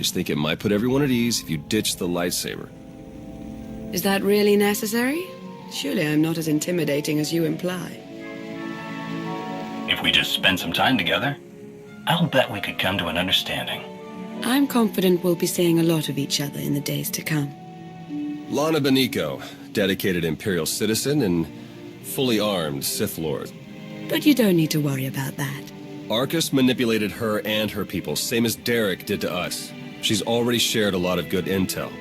just think it might put everyone at ease if you ditch the lightsaber. Is that really necessary? Surely I'm not as intimidating as you imply. If we just spend some time together, I'll bet we could come to an understanding. I'm confident we'll be seeing a lot of each other in the days to come. Lana Beniko, dedicated Imperial citizen and fully armed Sith Lord. But you don't need to worry about that. Arcus manipulated her and her people, same as Derek did to us. She's already shared a lot of good intel.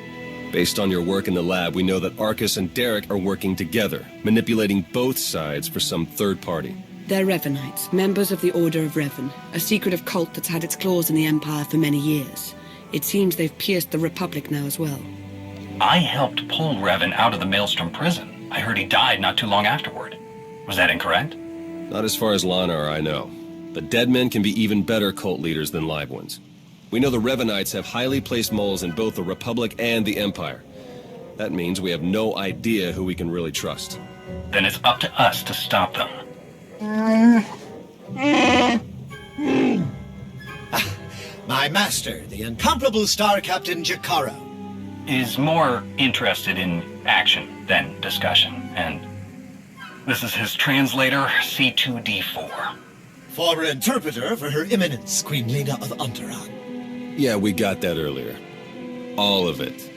Based on your work in the lab, we know that Arcus and Derek are working together, manipulating both sides for some third party. They're Revanites, members of the Order of Revan, a secretive cult that's had its claws in the Empire for many years. It seems they've pierced the Republic now as well. I helped pull Revan out of the Maelstrom prison. I heard he died not too long afterward. Was that incorrect? Not as far as Lana or I know. But dead men can be even better cult leaders than live ones. We know the Revanites have highly placed moles in both the Republic and the Empire. That means we have no idea who we can really trust. Then it's up to us to stop them. My master, the incomparable Star Captain Jakaro. Is more interested in action than discussion, and this is his translator, C2D4. Former interpreter for Her Eminence, Queen Lena of Onderon. Yeah, we got that earlier. All of it.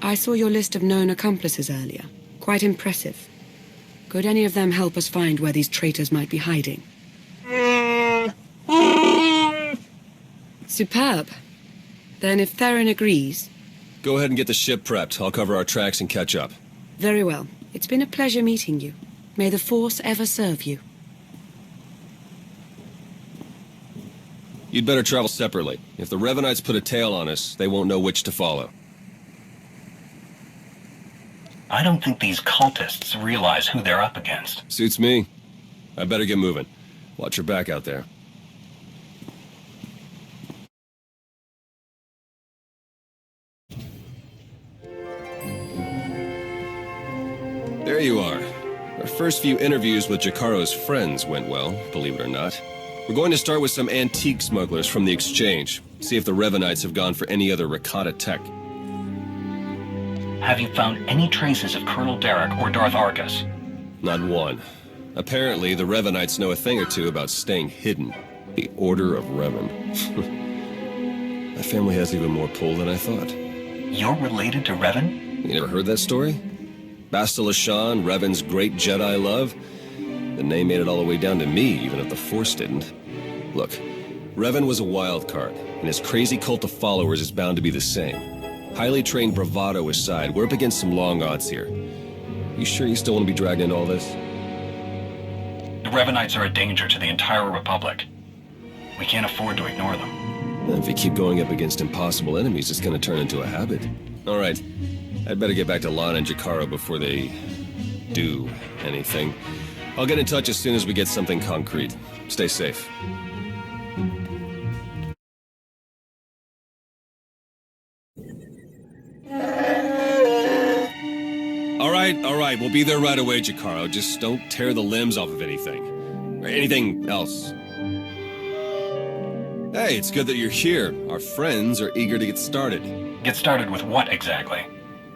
I saw your list of known accomplices earlier. Quite impressive. Could any of them help us find where these traitors might be hiding? Superb. Then if Theron agrees... Go ahead and get the ship prepped. I'll cover our tracks and catch up. Very well. It's been a pleasure meeting you. May the Force ever serve you. You'd better travel separately. If the Revanites put a tail on us, they won't know which to follow. I don't think these cultists realize who they're up against. Suits me. I better get moving. Watch your back out there. There you are. Our first few interviews with Jakaro's friends went well, believe it or not. We're going to start with some antique smugglers from the exchange. See if the Revanites have gone for any other Rakata tech. Have you found any traces of Colonel Derek or Darth Arcus? Not one. Apparently, the Revanites know a thing or two about staying hidden. The Order of Revan. My family has even more pull than I thought. You're related to Revan? You never heard that story? Bastila Shan, Revan's great Jedi love? The name made it all the way down to me, even if the Force didn't. Look, Revan was a wild card, and his crazy cult of followers is bound to be the same. Highly trained bravado aside, we're up against some long odds here. You sure you still want to be dragged into all this? The Revanites are a danger to the entire Republic. We can't afford to ignore them. And if you keep going up against impossible enemies, it's going to turn into a habit. All right. I'd better get back to Lana and Jakaro before they do anything. I'll get in touch as soon as we get something concrete. Stay safe. All right, we'll be there right away, Jakaro. Just don't tear the limbs off of anything. Or anything else. Hey, it's good that you're here. Our friends are eager to get started. Get started with what exactly?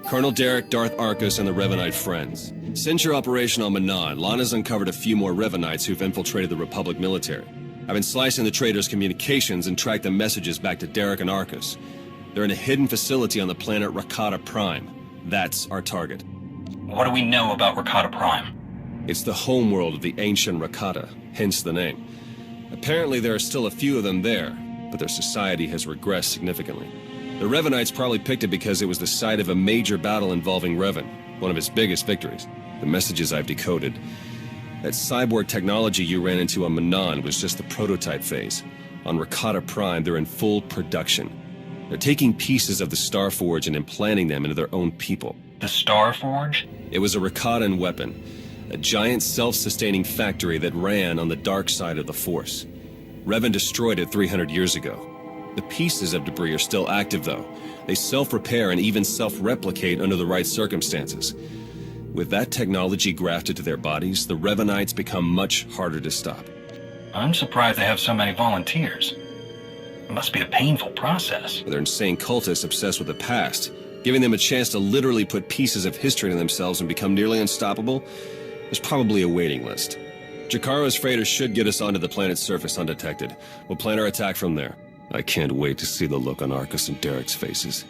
Colonel Derek, Darth Arcus, and the Revanite friends. Since your operation on Manaan, Lana's uncovered a few more Revanites who've infiltrated the Republic military. I've been slicing the traitors' communications and tracked the messages back to Derek and Arcus. They're in a hidden facility on the planet Rakata Prime. That's our target. What do we know about Rakata Prime? It's the homeworld of the ancient Rakata, hence the name. Apparently there are still a few of them there, but their society has regressed significantly. The Revanites probably picked it because it was the site of a major battle involving Revan, one of its biggest victories. The messages I've decoded. That cyborg technology you ran into on Manaan was just the prototype phase. On Rakata Prime, they're in full production. They're taking pieces of the Starforge and implanting them into their own people. The Starforge? It was a Rakatan weapon, a giant self-sustaining factory that ran on the dark side of the Force. Revan destroyed it 300 years ago. The pieces of debris are still active, though. They self-repair and even self-replicate under the right circumstances. With that technology grafted to their bodies, the Revanites become much harder to stop. I'm surprised they have so many volunteers. It must be a painful process. They're insane cultists obsessed with the past. Giving them a chance to literally put pieces of history into themselves and become nearly unstoppable, there's probably a waiting list. Jakara's freighter should get us onto the planet's surface undetected. We'll plan our attack from there. I can't wait to see the look on Arcus and Derek's faces.